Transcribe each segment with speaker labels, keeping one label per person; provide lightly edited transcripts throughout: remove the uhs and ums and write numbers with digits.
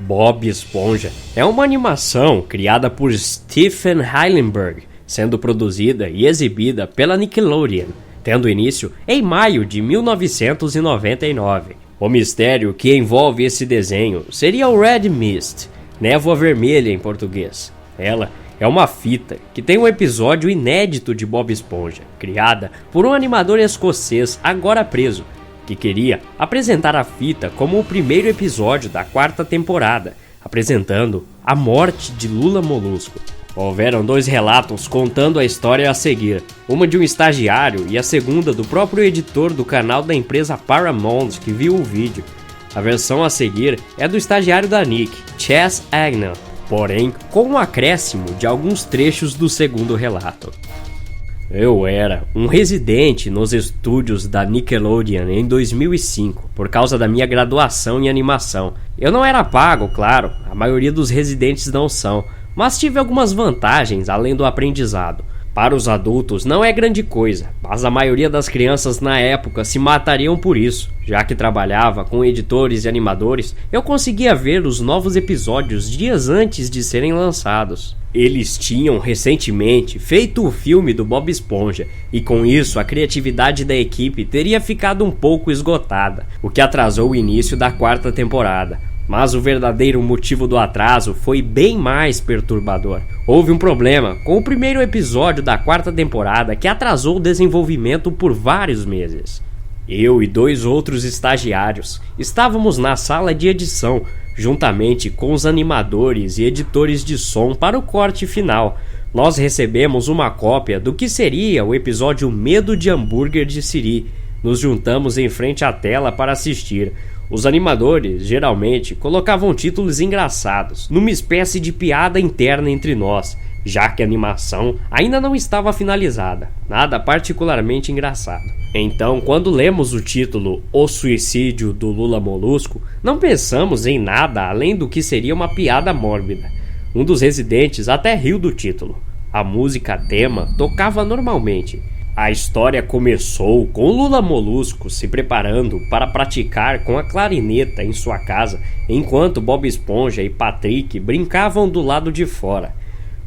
Speaker 1: Bob Esponja é uma animação criada por Stephen Hillenburg, sendo produzida e exibida pela Nickelodeon, tendo início em maio de 1999. O mistério que envolve esse desenho seria o Red Mist, névoa vermelha em português. Ela é uma fita que tem um episódio inédito de Bob Esponja, criada por um animador escocês agora preso, que queria apresentar a fita como o primeiro episódio da 4ª temporada, apresentando a morte de Lula Molusco. Houveram 2 relatos contando a história a seguir, uma de um estagiário e a segunda do próprio editor do canal da empresa Paramount que viu o vídeo. A versão a seguir é do estagiário da Nick, Chas Agnew, porém com um acréscimo de alguns trechos do segundo relato. Eu era um residente nos estúdios da Nickelodeon em 2005, por causa da minha graduação em animação. Eu não era pago, claro, a maioria dos residentes não são, mas tive algumas vantagens além do aprendizado. Para os adultos não é grande coisa, mas a maioria das crianças na época se matariam por isso. Já que trabalhava com editores e animadores, eu conseguia ver os novos episódios dias antes de serem lançados. Eles tinham recentemente feito o filme do Bob Esponja, e com isso a criatividade da equipe teria ficado um pouco esgotada, o que atrasou o início da 4ª temporada. Mas o verdadeiro motivo do atraso foi bem mais perturbador. Houve um problema com o primeiro episódio da 4ª temporada que atrasou o desenvolvimento por vários meses. Eu e 2 outros estagiários estávamos na sala de edição, juntamente com os animadores e editores de som para o corte final. Nós recebemos uma cópia do que seria o episódio Medo de Hambúrguer de Siri. Nos juntamos em frente à tela para assistir. Os animadores, geralmente, colocavam títulos engraçados, numa espécie de piada interna entre nós, já que a animação ainda não estava finalizada, nada particularmente engraçado. Então, quando lemos o título O Suicídio do Lula Molusco, não pensamos em nada além do que seria uma piada mórbida. Um dos residentes até riu do título. A música tema tocava normalmente. A história começou com Lula Molusco se preparando para praticar com a clarineta em sua casa, enquanto Bob Esponja e Patrick brincavam do lado de fora.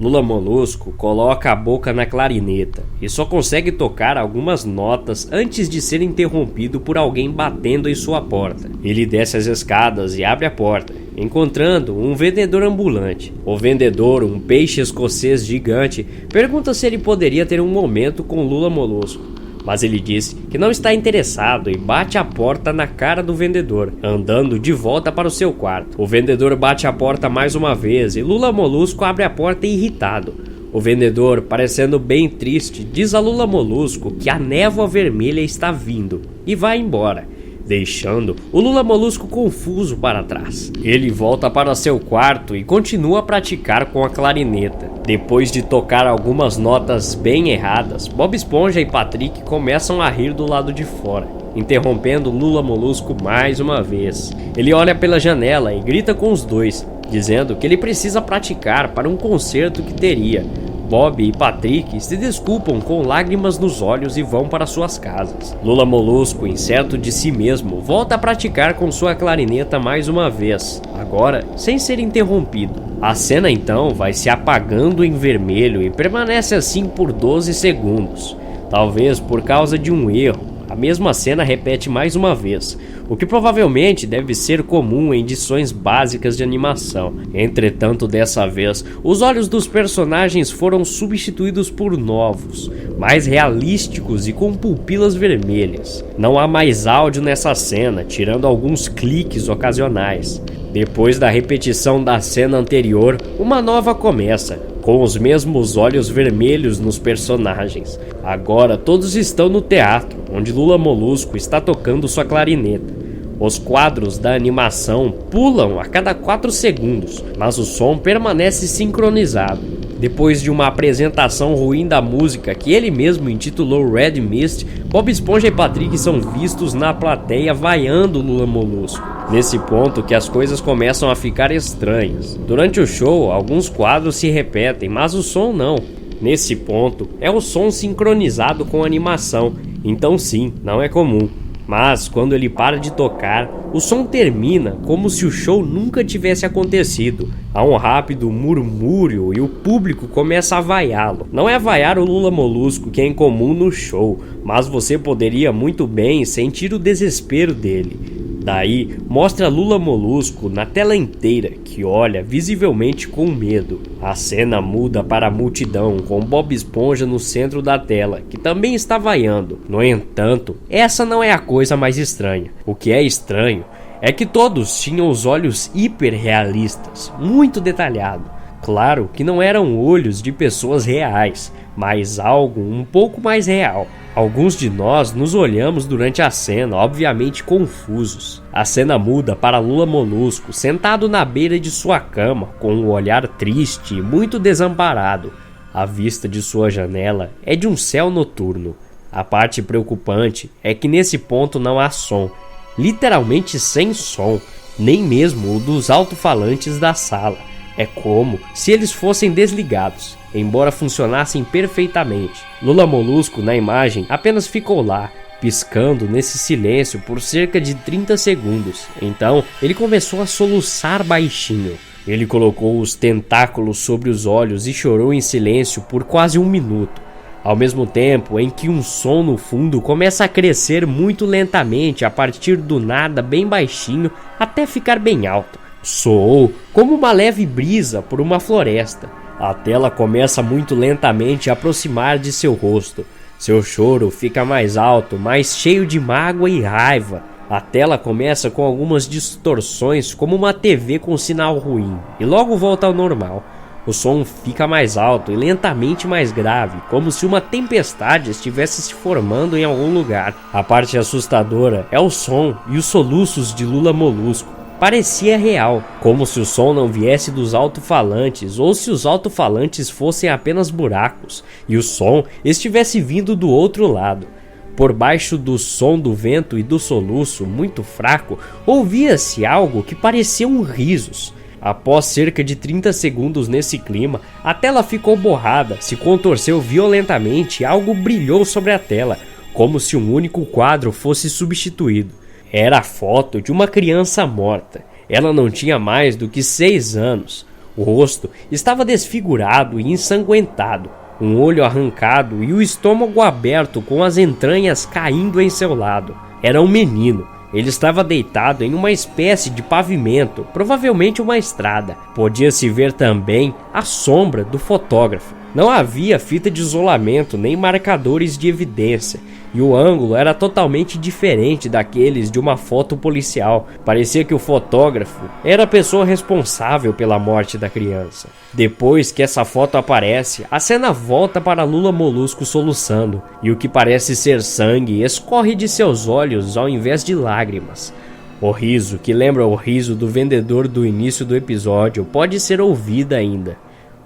Speaker 1: Lula Molusco coloca a boca na clarineta e só consegue tocar algumas notas antes de ser interrompido por alguém batendo em sua porta. Ele desce as escadas e abre a porta, encontrando um vendedor ambulante. O vendedor, um peixe escocês gigante, pergunta se ele poderia ter um momento com Lula Molusco, mas ele diz que não está interessado e bate a porta na cara do vendedor, andando de volta para o seu quarto. O vendedor bate a porta mais uma vez e Lula Molusco abre a porta irritado. O vendedor, parecendo bem triste, diz a Lula Molusco que a névoa vermelha está vindo e vai embora, deixando o Lula Molusco confuso para trás. Ele volta para seu quarto e continua a praticar com a clarineta. Depois de tocar algumas notas bem erradas, Bob Esponja e Patrick começam a rir do lado de fora, interrompendo Lula Molusco mais uma vez. Ele olha pela janela e grita com os dois, dizendo que ele precisa praticar para um concerto que teria. Bob e Patrick se desculpam com lágrimas nos olhos e vão para suas casas. Lula Molusco, incerto de si mesmo, volta a praticar com sua clarineta mais uma vez, agora sem ser interrompido. A cena então vai se apagando em vermelho e permanece assim por 12 segundos. Talvez por causa de um erro, a mesma cena repete mais uma vez, o que provavelmente deve ser comum em edições básicas de animação. Entretanto, dessa vez, os olhos dos personagens foram substituídos por novos, mais realísticos e com pupilas vermelhas. Não há mais áudio nessa cena, tirando alguns cliques ocasionais. Depois da repetição da cena anterior, uma nova começa, com os mesmos olhos vermelhos nos personagens. Agora todos estão no teatro, onde Lula Molusco está tocando sua clarineta. Os quadros da animação pulam a cada 4 segundos, mas o som permanece sincronizado. Depois de uma apresentação ruim da música que ele mesmo intitulou Red Mist, Bob Esponja e Patrick são vistos na plateia vaiando Lula Molusco. Nesse ponto que as coisas começam a ficar estranhas. Durante o show, alguns quadros se repetem, mas o som não. Nesse ponto, é o som sincronizado com a animação, então sim, não é comum. Mas quando ele para de tocar, o som termina como se o show nunca tivesse acontecido. Há um rápido murmúrio e o público começa a vaiá-lo. Não é vaiar o Lula Molusco que é incomum no show, mas você poderia muito bem sentir o desespero dele. Daí, mostra Lula Molusco na tela inteira, que olha visivelmente com medo. A cena muda para a multidão, com Bob Esponja no centro da tela, que também está vaiando. No entanto, essa não é a coisa mais estranha. O que é estranho é que todos tinham os olhos hiperrealistas, muito detalhado. Claro que não eram olhos de pessoas reais, mas algo um pouco mais real. Alguns de nós nos olhamos durante a cena, obviamente confusos. A cena muda para Lula Molusco, sentado na beira de sua cama, com um olhar triste e muito desamparado. A vista de sua janela é de um céu noturno. A parte preocupante é que nesse ponto não há som, literalmente sem som, nem mesmo o dos alto-falantes da sala. É como se eles fossem desligados, embora funcionassem perfeitamente. Lula Molusco, na imagem, apenas ficou lá, piscando nesse silêncio por cerca de 30 segundos. Então, ele começou a soluçar baixinho. Ele colocou os tentáculos sobre os olhos e chorou em silêncio por quase 1 minuto. Ao mesmo tempo em que um som no fundo começa a crescer muito lentamente a partir do nada bem baixinho até ficar bem alto. Soou como uma leve brisa por uma floresta. A tela começa muito lentamente a aproximar de seu rosto. Seu choro fica mais alto, mais cheio de mágoa e raiva. A tela começa com algumas distorções como uma TV com sinal ruim e logo volta ao normal. O som fica mais alto e lentamente mais grave, como se uma tempestade estivesse se formando em algum lugar. A parte assustadora é o som e os soluços de Lula Molusco. Parecia real, como se o som não viesse dos alto-falantes ou se os alto-falantes fossem apenas buracos e o som estivesse vindo do outro lado. Por baixo do som do vento e do soluço muito fraco, ouvia-se algo que pareciam risos. Após cerca de 30 segundos nesse clima, a tela ficou borrada, se contorceu violentamente e algo brilhou sobre a tela, como se um único quadro fosse substituído. Era a foto de uma criança morta. Ela não tinha mais do que 6 anos. O rosto estava desfigurado e ensanguentado, um olho arrancado e o estômago aberto com as entranhas caindo em seu lado. Era um menino. Ele estava deitado em uma espécie de pavimento, provavelmente uma estrada. Podia-se ver também a sombra do fotógrafo. Não havia fita de isolamento nem marcadores de evidência, e o ângulo era totalmente diferente daqueles de uma foto policial. Parecia que o fotógrafo era a pessoa responsável pela morte da criança. Depois que essa foto aparece, a cena volta para Lula Molusco soluçando, e o que parece ser sangue escorre de seus olhos ao invés de lágrimas. O riso, que lembra o riso do vendedor do início do episódio, pode ser ouvido ainda.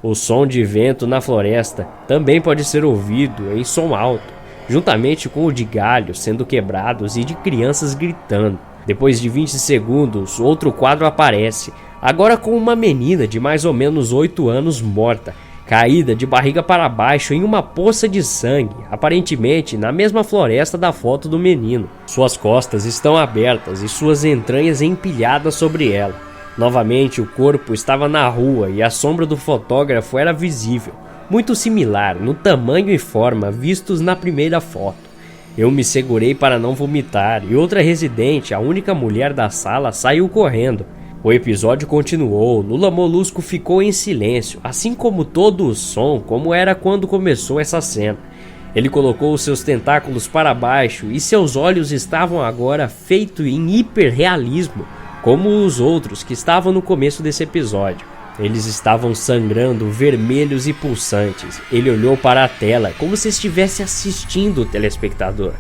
Speaker 1: O som de vento na floresta também pode ser ouvido em som alto, juntamente com o de galhos sendo quebrados e de crianças gritando. Depois de 20 segundos, outro quadro aparece, agora com uma menina de mais ou menos 8 anos morta, caída de barriga para baixo em uma poça de sangue, aparentemente na mesma floresta da foto do menino. Suas costas estão abertas e suas entranhas empilhadas sobre ela. Novamente, o corpo estava na rua e a sombra do fotógrafo era visível, muito similar no tamanho e forma vistos na primeira foto. Eu me segurei para não vomitar e outra residente, a única mulher da sala, saiu correndo. O episódio continuou, Lula Molusco ficou em silêncio, assim como todo o som, como era quando começou essa cena. Ele colocou os seus tentáculos para baixo e seus olhos estavam agora feitos em hiperrealismo, como os outros que estavam no começo desse episódio. Eles estavam sangrando, vermelhos e pulsantes. Ele olhou para a tela, como se estivesse assistindo o telespectador.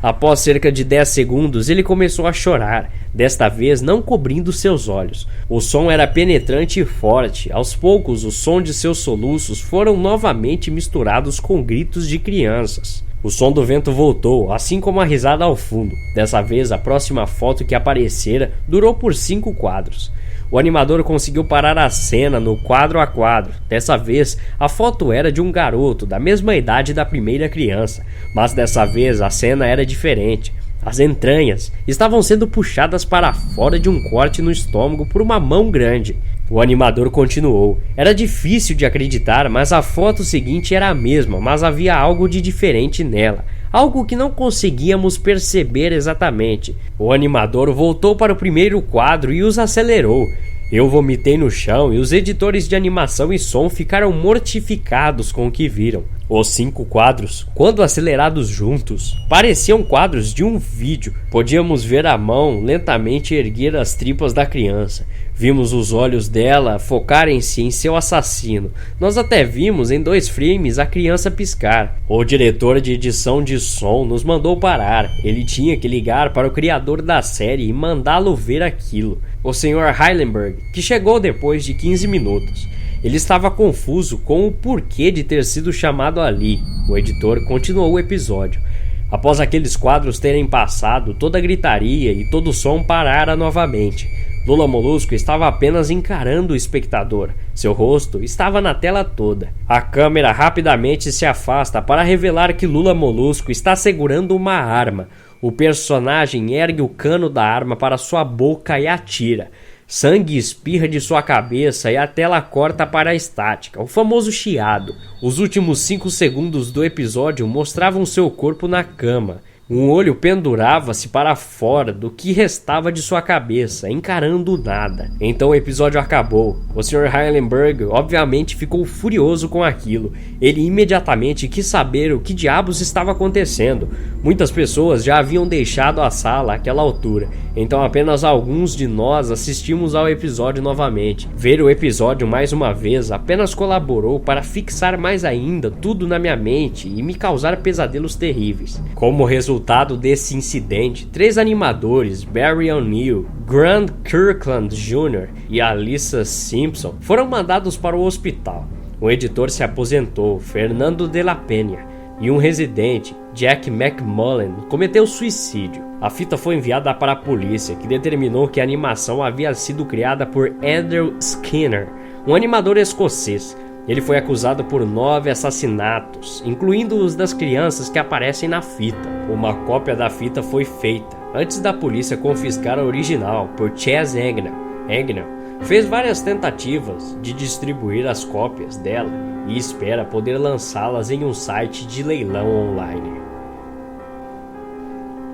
Speaker 1: Após cerca de 10 segundos, ele começou a chorar, desta vez não cobrindo seus olhos. O som era penetrante e forte. Aos poucos, o som de seus soluços foram novamente misturados com gritos de crianças. O som do vento voltou, assim como a risada ao fundo. Dessa vez, a próxima foto que aparecera durou por 5 quadros. O animador conseguiu parar a cena no quadro a quadro. Dessa vez, a foto era de um garoto da mesma idade da primeira criança, mas dessa vez a cena era diferente. As entranhas estavam sendo puxadas para fora de um corte no estômago por uma mão grande. O animador continuou. Era difícil de acreditar, mas a foto seguinte era a mesma, mas havia algo de diferente nela. Algo que não conseguíamos perceber exatamente. O animador voltou para o primeiro quadro e os acelerou. Eu vomitei no chão e os editores de animação e som ficaram mortificados com o que viram. Os 5 quadros, quando acelerados juntos, pareciam quadros de um vídeo. Podíamos ver a mão lentamente erguer as tripas da criança. Vimos os olhos dela focarem-se em seu assassino. Nós até vimos em 2 frames a criança piscar. O diretor de edição de som nos mandou parar. Ele tinha que ligar para o criador da série e mandá-lo ver aquilo. O Sr. Heilenberg, que chegou depois de 15 minutos. Ele estava confuso com o porquê de ter sido chamado ali. O editor continuou o episódio. Após aqueles quadros terem passado, toda a gritaria e todo o som parara novamente. Lula Molusco estava apenas encarando o espectador. Seu rosto estava na tela toda. A câmera rapidamente se afasta para revelar que Lula Molusco está segurando uma arma. O personagem ergue o cano da arma para sua boca e atira. Sangue espirra de sua cabeça e a tela corta para a estática, o famoso chiado. Os últimos 5 segundos do episódio mostravam seu corpo na cama. Um olho pendurava-se para fora do que restava de sua cabeça, encarando nada. Então o episódio acabou. O Sr. Heilenberg obviamente ficou furioso com aquilo. Ele imediatamente quis saber o que diabos estava acontecendo. Muitas pessoas já haviam deixado a sala àquela altura, então apenas alguns de nós assistimos ao episódio novamente. Ver o episódio mais uma vez apenas colaborou para fixar mais ainda tudo na minha mente e me causar pesadelos terríveis. Como resultado desse incidente, 3 animadores, Barry O'Neill, Grant Kirkland Jr. e Alyssa Simpson, foram mandados para o hospital. Um editor se aposentou, Fernando de la Peña, e um residente, Jack McMullen, cometeu suicídio. A fita foi enviada para a polícia, que determinou que a animação havia sido criada por Andrew Skinner, um animador escocês. Ele foi acusado por 9 assassinatos, incluindo os das crianças que aparecem na fita. Uma cópia da fita foi feita, antes da polícia confiscar a original, por Chas Agnell. Agnell fez várias tentativas de distribuir as cópias dela e espera poder lançá-las em um site de leilão online.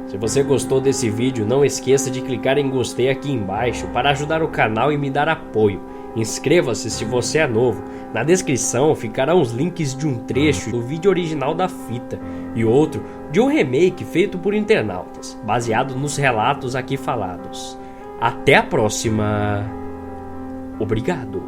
Speaker 1: Se você gostou desse vídeo, não esqueça de clicar em gostei aqui embaixo para ajudar o canal e me dar apoio. Inscreva-se se você é novo. Na descrição ficarão os links de um trecho do vídeo original da fita e outro de um remake feito por internautas, baseado nos relatos aqui falados. Até a próxima. Obrigado.